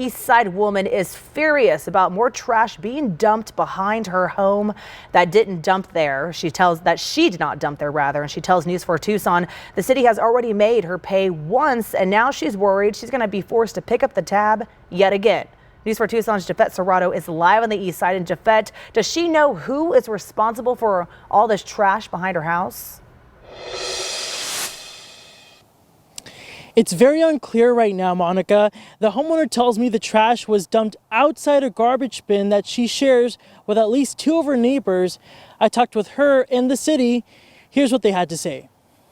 Eastside woman is furious about more trash being dumped behind her home that didn't dump there. She tells that she did not dump there, rather, and she tells News 4 Tucson the city has already made her pay once, and now she's worried she's going to be forced to pick up the tab yet again. News 4 Tucson's Jafet Serrato is live on the east side. And Jafet, does she know who is responsible for all this trash behind her house? It's very unclear right now, Monica. The homeowner tells me the trash was dumped outside a garbage bin that she shares with at least two of her neighbors. I talked with her and the city. Here's what they had to say.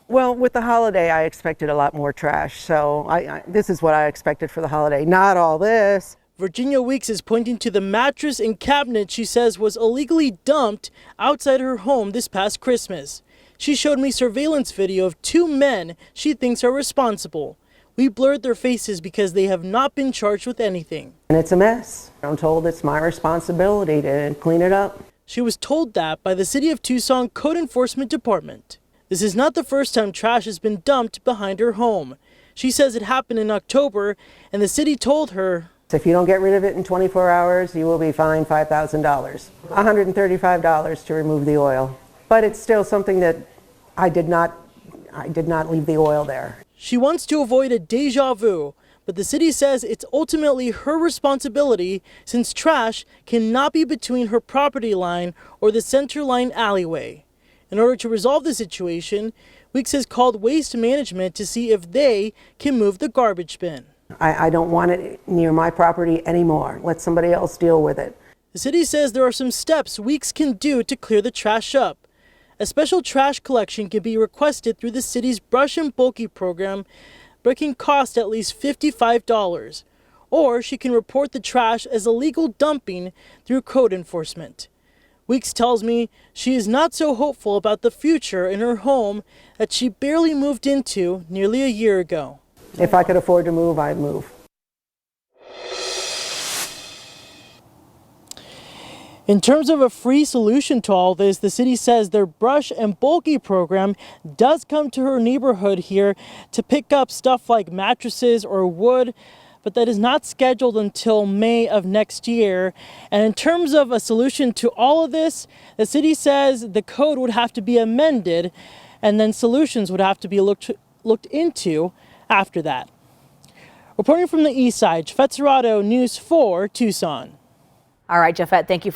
Well, with the holiday, I expected a lot more trash. So this is what I expected for the holiday. Not all this. Virginia Weeks is pointing to the mattress and cabinet she says was illegally dumped outside her home this past Christmas. She showed me surveillance video of two men she thinks are responsible. We blurred their faces because they have not been charged with anything. And it's a mess. I'm told it's my responsibility to clean it up. She was told that by the City of Tucson Code Enforcement Department. This is not the first time trash has been dumped behind her home. She says it happened in October, and the city told her, if you don't get rid of it in 24 hours, you will be fined $5,000. $135 to remove the oil. But it's still something that I did not leave the oil there. She wants to avoid a deja vu, but the city says it's ultimately her responsibility since trash cannot be between her property line or the center line alleyway. In order to resolve the situation, Weeks has called Waste Management to see if they can move the garbage bin. I don't want it near my property anymore. Let somebody else deal with it. The city says there are some steps Weeks can do to clear the trash up. A special trash collection can be requested through the city's brush and bulky program, but it can cost at least $55. Or she can report the trash as illegal dumping through code enforcement. Weeks tells me she is not so hopeful about the future in her home that she barely moved into nearly a year ago. If I could afford to move, I'd move. In terms of a free solution to all this, the city says their brush and bulky program does come to her neighborhood here to pick up stuff like mattresses or wood, but that is not scheduled until May of next year. And in terms of a solution to all of this, the city says the code would have to be amended and then solutions would have to be looked into after that. Reporting from the east side, Jafet Serrato, News 4 Tucson. All right, Jafet, thank you.